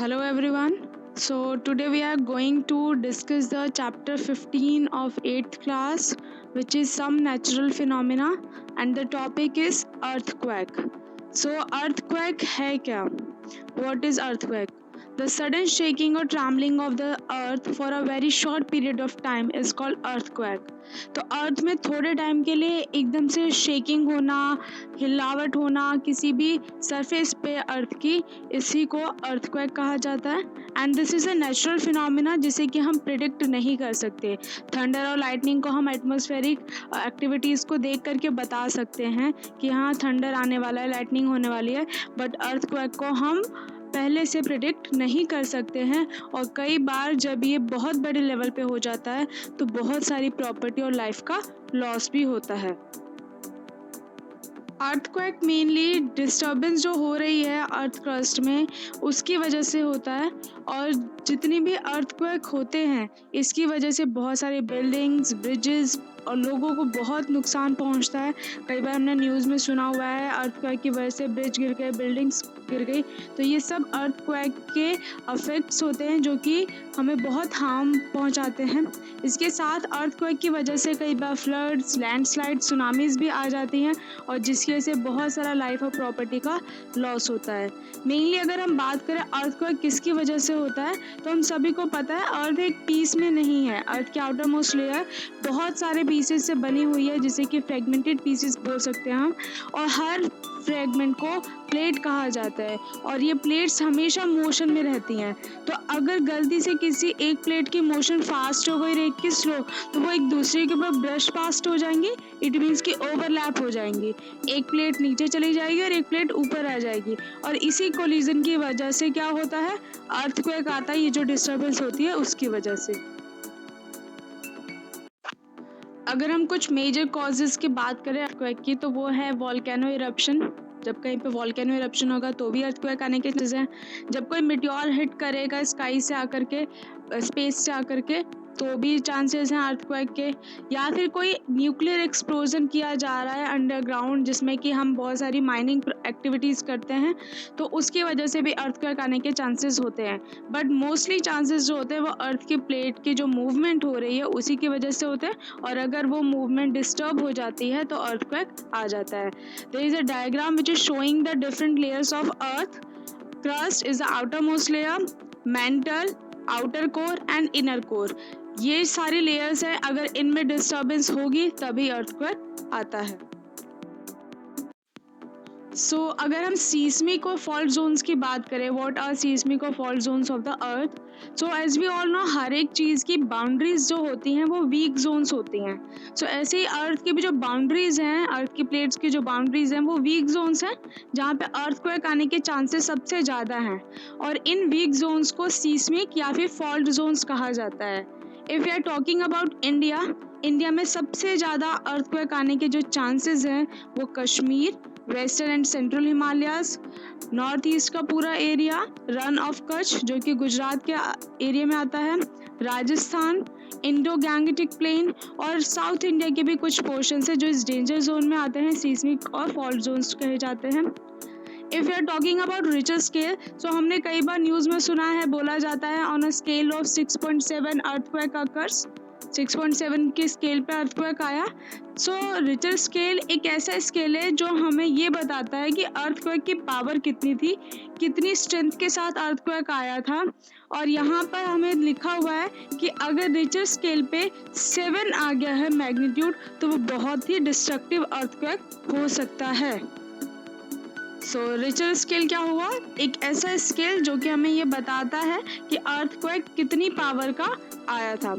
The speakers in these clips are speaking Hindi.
Hello everyone. So today we are going to discuss the chapter 15 of 8th class, which is some natural phenomena, and the topic is earthquake. So earthquake है क्या? What is earthquake? The sudden shaking or trembling of the earth for a very short period of time is called earthquake. तो अर्थ में थोड़े टाइम के लिए एकदम से शेकिंग होना, हिलावट होना किसी भी सरफेस पे अर्थ की, इसी को अर्थक्वेक कहा जाता है। And this is a natural phenomena जिसे कि हम प्रिडिक्ट नहीं कर सकते। थंडर और लाइटनिंग को हम एटमॉस्फेरिक एक्टिविटीज़ को देख करके बता सकते हैं कि हाँ थंडर आने वाला है, लाइटनिंग होने वाली है, बट अर्थक्वेक को हम पहले से प्रिडिक्ट नहीं कर सकते हैं। और कई बार जब ये बहुत बड़े लेवल पे हो जाता है तो बहुत सारी प्रॉपर्टी और लाइफ का लॉस भी होता है। अर्थक्वेक मेनली डिस्टर्बेंस जो हो रही है अर्थ क्रस्ट में उसकी वजह से होता है, और जितनी भी अर्थक्वेक होते हैं इसकी वजह से बहुत सारे बिल्डिंग्स, ब्रिजेस और लोगों को बहुत नुकसान पहुंचता है। कई बार हमने न्यूज़ में सुना हुआ है अर्थक्वेक की वजह से ब्रिज गिर गए, बिल्डिंग्स गिर गई। तो ये सब अर्थक्वेक के इफेक्ट्स होते हैं जो कि हमें बहुत हार्म पहुंचाते हैं। इसके साथ अर्थक्वेक की वजह से कई बार फ्लड्स, लैंडस्लाइड, सुनामीज भी आ जाती हैं, और जिसकी वजह से बहुत सारा लाइफ और प्रॉपर्टी का लॉस होता है। मेनली अगर हम बात करें अर्थक्वेक किसकी वजह से होता है, तो हम सभी को पता है अर्थ एक पीस में नहीं है। अर्थ की आउटर मोस्ट लेयर बहुत सारे पीसेस से बनी हुई है, जिसे कि फ्रेगमेंटेड पीसेस बोल सकते हैं हम, और हर फ्रेगमेंट को प्लेट कहा जाता है, और ये प्लेट्स हमेशा मोशन में रहती हैं। तो अगर गलती से किसी एक प्लेट की मोशन फास्ट हो गई और एक की स्लो, तो वो एक दूसरे के ऊपर ब्रश पास्ट हो जाएंगी। इट मीन्स कि ओवरलैप हो जाएंगी, एक प्लेट नीचे चली जाएगी और एक प्लेट ऊपर आ जाएगी, और इसी कोलिजन की वजह से क्या होता है, अर्थक्वेक आता है। ये जो डिस्टर्बेंस होती है उसकी वजह से। अगर हम कुछ मेजर कॉजेज़ की बात करें अर्थक्वेक की, तो वो है वोल्केनो इरप्शन। जब कहीं पे वोल्केनो इरप्शन होगा तो भी अर्थक्वेक आने के चांसेस हैं। जब कोई मिट्योर हिट करेगा स्काई से आकर के, स्पेस से आकर के, तो भी चांसेस हैं अर्थक्वेक के। या फिर कोई न्यूक्लियर एक्सप्लोजन किया जा रहा है अंडरग्राउंड, जिसमें कि हम बहुत सारी माइनिंग एक्टिविटीज़ करते हैं, तो उसकी वजह से भी अर्थक्वेक आने के चांसेस होते हैं। बट मोस्टली चांसेस जो होते हैं वो अर्थ की प्लेट की जो मूवमेंट हो रही है उसी की वजह से होते हैं, और अगर वो मूवमेंट डिस्टर्ब हो जाती है तो अर्थक्वेक आ जाता है। There is a diagram which is showing the different layers of earth. Crust is the outermost layer, mantle, outer core and inner core. ये सारी लेयर्स हैं, अगर इनमें डिस्टर्बेंस होगी तभी अर्थक्वेक आता है। अगर हम सीस्मिक और फॉल्ट जोन्स की बात करें, व्हाट आर सीस्मिक और fault zones of the earth. As we all know, हर एक चीज़ की बाउंड्रीज जो होती हैं वो वीक जोन्स होती हैं। ऐसे ही अर्थ की भी जो बाउंड्रीज हैं, अर्थ की प्लेट्स की जो बाउंड्रीज हैं वो वीक जोन्स हैं, जहाँ पे अर्थक्वेक आने के चांसेस सबसे ज़्यादा हैं, और इन वीक जोन्स को सीस्मिक या फिर फॉल्ट जोन्स कहा जाता है। If you are talking about India में सबसे ज़्यादा अर्थक्वेक आने के जो चांसेस हैं वो Kashmir, western and central Himalayas, north east का पूरा एरिया, रन ऑफ कच्छ जो कि गुजरात के एरिया में आता है, राजस्थान, इंडो गैंगेटिक प्लेन, और साउथ इंडिया के भी कुछ पोर्शंस है जो इस डेंजर जोन में आते हैं, सीस्मिक और फॉल्ट जोन्स कहे जाते हैं। If you are talking about Richter scale, हमने कई बार न्यूज़ में सुना है, बोला जाता है on a scale of 6.7 earthquake occurs, 6.7 के स्केल पे अर्थक्वेक आया। रिचर स्केल एक ऐसा स्केल है जो हमें ये बताता है कि अर्थक्वेक की पावर कितनी थी, कितनी स्ट्रेंथ के साथ अर्थक्वेक आया था। और यहाँ पर हमें लिखा हुआ है कि अगर रिचर स्केल पे 7 आ गया है मैग्नीट्यूड, तो वो बहुत ही डिस्ट्रक्टिव अर्थक्वेक हो सकता है। रिचर स्केल क्या हुआ, एक ऐसा स्केल जो कि हमें ये बताता है कि अर्थक्वेक कितनी पावर का आया था।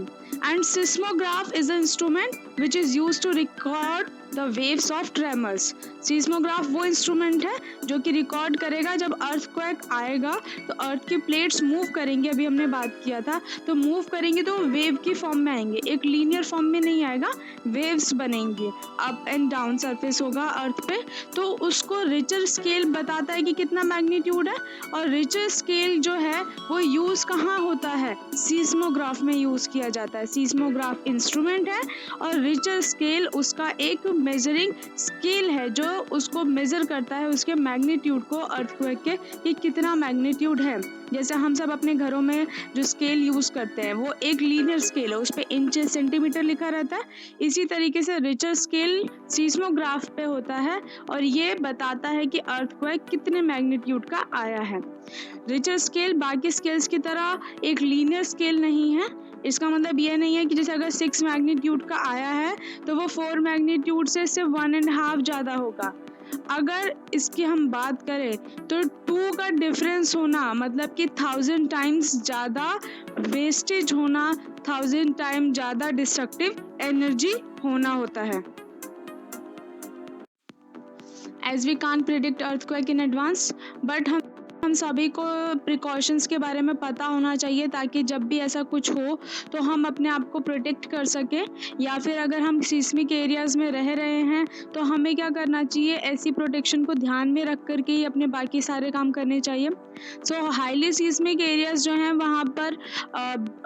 And seismograph is a instrument which is used to record the waves of tremors. Seismograph वो इंस्ट्रूमेंट है जो कि रिकॉर्ड करेगा जब अर्थक्वेक आएगा, तो अर्थ की प्लेट्स मूव करेंगे, अभी हमने बात किया था, तो मूव करेंगे तो वेव की फॉर्म में आएंगे, एक लीनियर फॉर्म में नहीं आएगा, वेव्स बनेंगे, अप एंड डाउन सरफेस होगा अर्थ पे। तो उसको रिचर स्केल बताता है कि कितना मैग्नीट्यूड है। और रिचर स्केल जो है वो यूज़ कहाँ होता है, सीस्मोग्राफ में यूज़ किया जाता है। सीस्मोग्राफ इंस्ट्रूमेंट है और रिचर स्केल उसका एक मेजरिंग स्केल है जो उसको मेजर करता है उसके मैग्नीट्यूड को, अर्थक्वेक के कि कितना मैग्नीट्यूड है। जैसे हम सब अपने घरों में जो स्केल यूज़ करते हैं वो एक लीनियर स्केल है, उस पर इंचेस सेंटीमीटर लिखा रहता है। इसी तरीके से रिचर स्केल सीस्मोग्राफ पे होता है और ये बताता है कि अर्थक्वेक कितने मैग्नीट्यूड का आया है। रिचर स्केल बाकी स्केल्स की तरह एक लीनियर स्केल नहीं है। इसका मतलब ये नहीं है कि जैसे अगर 6 मैग्नीट्यूड का आया है तो वो 4 मैग्नीट्यूड से सिर्फ 1.5 ज़्यादा होगा। अगर इसकी हम बात करें तो 2 का डिफरेंस होना मतलब कि 1000 टाइम्स ज़्यादा वेस्टेज होना, 1000 टाइम ज़्यादा डिस्ट्रक्टिव एनर्जी होना होता है। As we can't predict earthquake in advance, but हम सभी को प्रिकॉशंस के बारे में पता होना चाहिए ताकि जब भी ऐसा कुछ हो तो हम अपने आप को प्रोटेक्ट कर सकें। या फिर अगर हम सीस्मिक एरियाज़ में रह रहे हैं तो हमें क्या करना चाहिए, ऐसी प्रोटेक्शन को ध्यान में रख कर के ही अपने बाकी सारे काम करने चाहिए। सो हाईली सीस्मिक एरियाज़ जो हैं वहाँ पर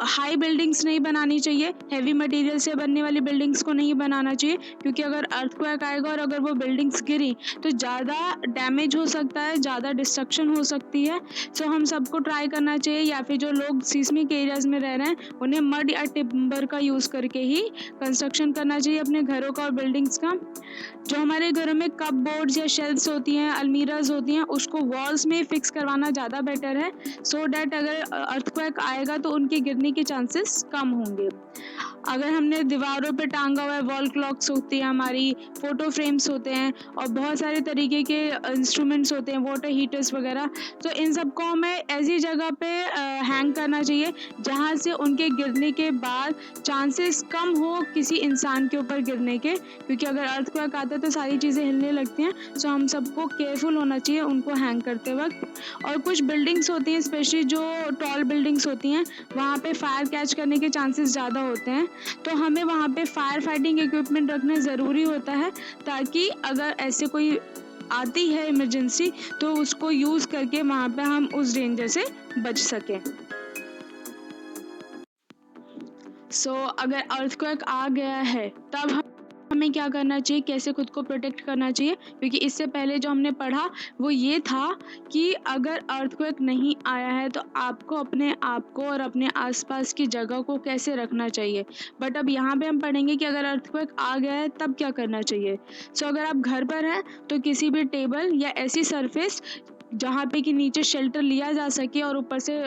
हाई बिल्डिंग्स नहीं बनानी चाहिए, हैवी मटेरियल से बनने वाली बिल्डिंग्स को नहीं बनाना चाहिए, क्योंकि अगर अर्थक्वेक आएगा और अगर वो बिल्डिंग्स गिरी तो ज़्यादा डैमेज हो सकता है, ज़्यादा डिस्ट्रक्शन हो सकती है। सो हम सबको ट्राई करना चाहिए, या फिर जो लोग सीस्मिक एरियाज़ में रह रहे हैं उन्हें मड या टिम्बर का यूज़ करके ही कंस्ट्रक्शन करना चाहिए अपने घरों का और बिल्डिंग्स का। जो हमारे घरों में कप बोर्ड्स या शेल्फ्स होती हैं, अलमीराज होती हैं, उसको वॉल्स में फिक्स करवाना ज़्यादा बेटर है, सो डैट अगर अर्थक्वेक आएगा तो उनके गिरने के चांसेस कम होंगे। अगर हमने दीवारों पे टांगा हुआ है, वॉल क्लॉक्स होती हैं, हमारी फ़ोटो फ्रेम्स होते हैं और बहुत सारे तरीके के इंस्ट्रूमेंट्स होते हैं, वाटर हीटर्स वगैरह, तो इन सबको हमें ऐसी जगह पे हैंग करना चाहिए जहाँ से उनके गिरने के बाद चांसेस कम हो किसी इंसान के ऊपर गिरने के, क्योंकि अगर अर्थक्वेक आता है तो सारी चीज़ें हिलने लगती हैं। सो हम सबको केयरफुल होना चाहिए उनको हैंग करते वक्त। और कुछ बिल्डिंग्स होती हैं, स्पेशली जो टॉल बिल्डिंग्स होती हैं, वहाँ पे फायर कैच करने के चांसेस ज़्यादा होते हैं, तो हमें वहाँ पे फायर फाइटिंग इक्विपमेंट रखना ज़रूरी होता है ताकि अगर ऐसे कोई आती है इमरजेंसी तो उसको यूज़ करके वहाँ पे हम उस डेंजर से बच सकें। सो अगर अर्थक्वेक आ गया है तब हमें क्या करना चाहिए, कैसे खुद को प्रोटेक्ट करना चाहिए, क्योंकि इससे पहले जो हमने पढ़ा वो ये था कि अगर अर्थक्वेक नहीं आया है तो आपको अपने आप को और अपने आसपास की जगह को कैसे रखना चाहिए। बट अब यहाँ पे हम पढ़ेंगे कि अगर अर्थक्वेक आ गया है तब क्या करना चाहिए। सो अगर आप घर पर हैं तो किसी भी टेबल या ऐसी सरफेस जहाँ पे कि नीचे शेल्टर लिया जा सके और ऊपर से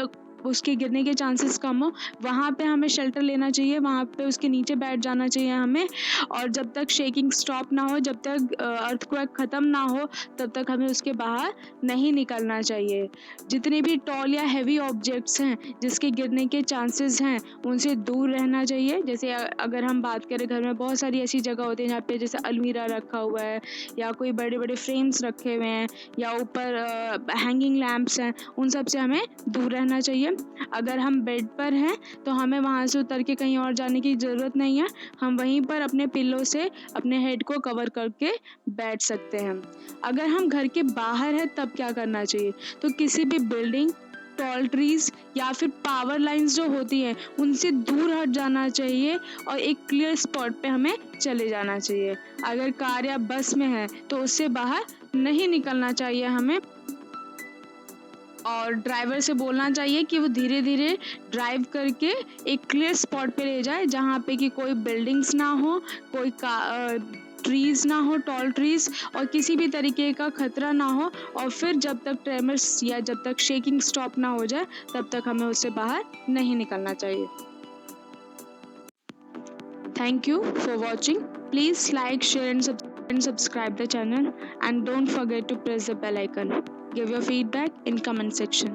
उसके गिरने के चांसेस कम हो, वहाँ पे हमें शेल्टर लेना चाहिए, वहाँ पे उसके नीचे बैठ जाना चाहिए हमें। और जब तक शेकिंग स्टॉप ना हो, जब तक अर्थक्वेक ख़त्म ना हो, तब तक हमें उसके बाहर नहीं निकलना चाहिए। जितने भी टॉल या हैवी ऑब्जेक्ट्स हैं जिसके गिरने के चांसेस हैं उनसे दूर रहना चाहिए। जैसे अगर हम बात करें, घर में बहुत सारी ऐसी जगह होती है जहाँ पे जैसे अलमीरा रखा हुआ है या कोई बड़े बड़े फ्रेम्स रखे हुए हैं या ऊपर हैंगिंग लैम्प्स हैं, उन सब से हमें दूर रहना चाहिए। अगर हम बेड पर हैं तो हमें वहाँ से उतर के कहीं और जाने की ज़रूरत नहीं है, हम वहीं पर अपने पिल्लो से अपने हेड को कवर करके बैठ सकते हैं। अगर हम घर के बाहर हैं तब क्या करना चाहिए, तो किसी भी बिल्डिंग, टॉल ट्रीज या फिर पावर लाइंस जो होती हैं उनसे दूर हट जाना चाहिए और एक क्लियर स्पॉट पे हमें चले जाना चाहिए। अगर कार या बस में है तो उससे बाहर नहीं निकलना चाहिए हमें, और ड्राइवर से बोलना चाहिए कि वो धीरे धीरे ड्राइव करके एक क्लियर स्पॉट पे ले जाए जहाँ पे कि कोई बिल्डिंग्स ना हो, कोई ट्रीज़ ना हो, टॉल ट्रीज़, और किसी भी तरीके का खतरा ना हो। और फिर जब तक ट्रेमर्स या जब तक शेकिंग स्टॉप ना हो जाए तब तक हमें उससे बाहर नहीं निकलना चाहिए। Thank you for watching. Please like, share and subscribe the channel, and don't forget to press the bell icon. Give your feedback in comment section.